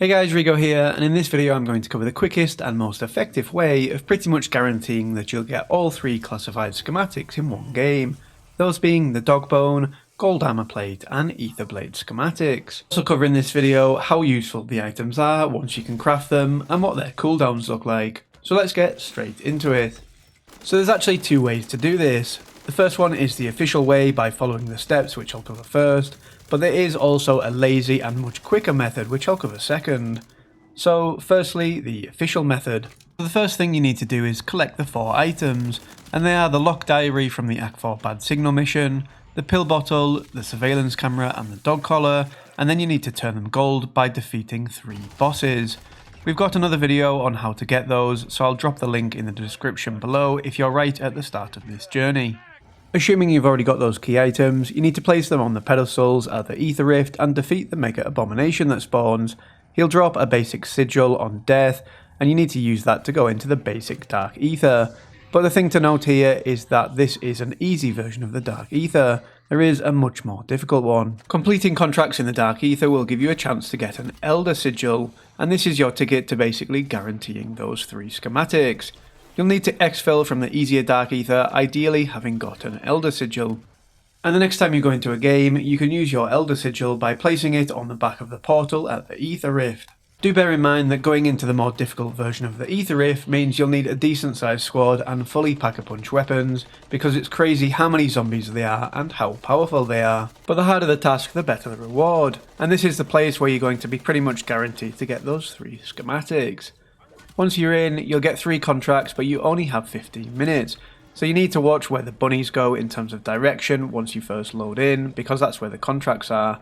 Hey guys, Rigo here, and in this video I'm going to cover the quickest and most effective way of pretty much guaranteeing that you'll get all three classified schematics in one game, those being the dog bone, gold armor plate and ether blade schematics. Also cover in this video how useful the items are once you can craft them and what their cooldowns look like. So let's get straight into it. So there's actually two ways to do this. The first one is the official way by following the steps, which I'll cover first, but there is also a lazy and much quicker method which I'll cover second. So firstly, the official method. So the first thing you need to do is collect the 4 items, and they are the lock diary from the Act 4 bad signal mission, the pill bottle, the surveillance camera and the dog collar, and then you need to turn them gold by defeating 3 bosses. We've got another video on how to get those, so I'll drop the link in the description below if you're right at the start of this journey. Assuming you've already got those key items, you need to place them on the pedestals at the Aether Rift and defeat the Mega Abomination that spawns. He'll drop a basic Sigil on death, and you need to use that to go into the basic Dark Aether. But the thing to note here is that this is an easy version of the Dark Aether. There is a much more difficult one. Completing contracts in the Dark Aether will give you a chance to get an Elder Sigil, and this is your ticket to basically guaranteeing those 3 schematics. You'll need to exfil from the easier Dark Aether, ideally having got an Elder Sigil. And the next time you go into a game, you can use your Elder Sigil by placing it on the back of the portal at the Aether Rift. Do bear in mind that going into the more difficult version of the Aether Rift means you'll need a decent sized squad and fully pack-a-punch weapons, because it's crazy how many zombies there are and how powerful they are. But the harder the task, the better the reward. And this is the place where you're going to be pretty much guaranteed to get those 3 schematics. Once you're in, you'll get 3 contracts, but you only have 15 minutes. So you need to watch where the bunnies go in terms of direction once you first load in, because that's where the contracts are.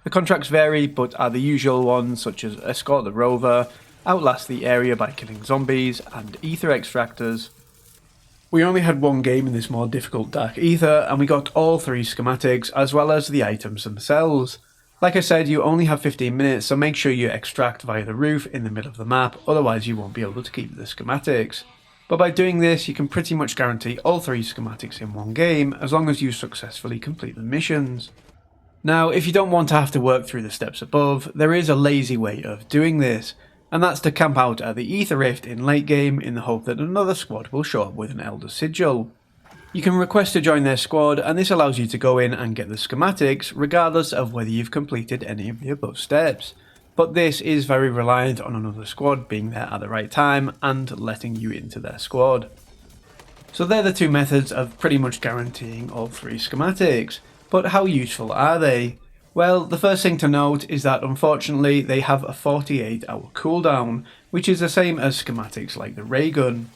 The contracts vary, but are the usual ones such as escort the rover, outlast the area by killing zombies, and ether extractors. We only had one game in this more difficult Dark Aether, and we got all 3 schematics as well as the items themselves. Like I said, you only have 15 minutes, so make sure you extract via the roof in the middle of the map, otherwise you won't be able to keep the schematics. But by doing this, you can pretty much guarantee all 3 schematics in one game, as long as you successfully complete the missions. Now, if you don't want to have to work through the steps above, there is a lazy way of doing this, and that's to camp out at the Aether Rift in late game in the hope that another squad will show up with an Elder Sigil. You can request to join their squad, and this allows you to go in and get the schematics regardless of whether you've completed any of the above steps. But this is very reliant on another squad being there at the right time and letting you into their squad. So they're the 2 methods of pretty much guaranteeing all 3 schematics. But how useful are they? Well, the first thing to note is that unfortunately they have a 48-hour cooldown, which is the same as schematics like the ray gun.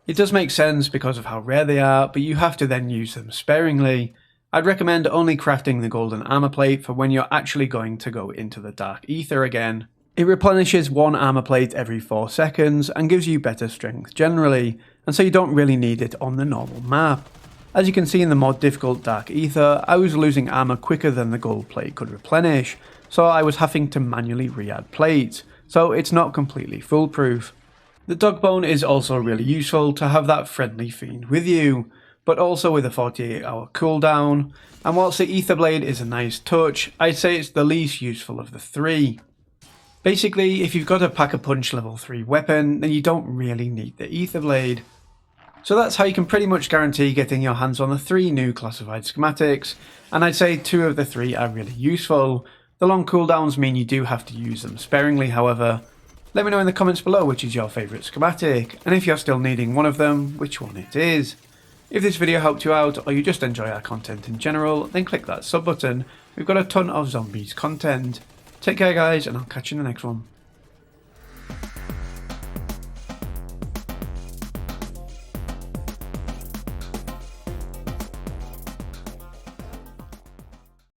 It does make sense because of how rare they are, but you have to then use them sparingly. I'd recommend only crafting the golden armor plate for when you're actually going to go into the Dark Aether again. It replenishes 1 armor plate every 4 seconds and gives you better strength generally, and so you don't really need it on the normal map. As you can see in the more difficult Dark Aether, I was losing armor quicker than the gold plate could replenish, so I was having to manually re-add plates, so it's not completely foolproof. The dog bone is also really useful to have that friendly fiend with you, but also with a 48-hour cooldown, and whilst the ether blade is a nice touch, I'd say it's the least useful of the 3. Basically, if you've got a pack-a-punch level 3 weapon, then you don't really need the ether blade. So that's how you can pretty much guarantee getting your hands on the 3 new classified schematics, and I'd say 2 of the 3 are really useful. The long cooldowns mean you do have to use them sparingly, however. Let me know in the comments below which is your favourite schematic, and if you're still needing one of them, which one it is. If this video helped you out, or you just enjoy our content in general, then click that sub button. We've got a ton of zombies content. Take care guys, and I'll catch you in the next one.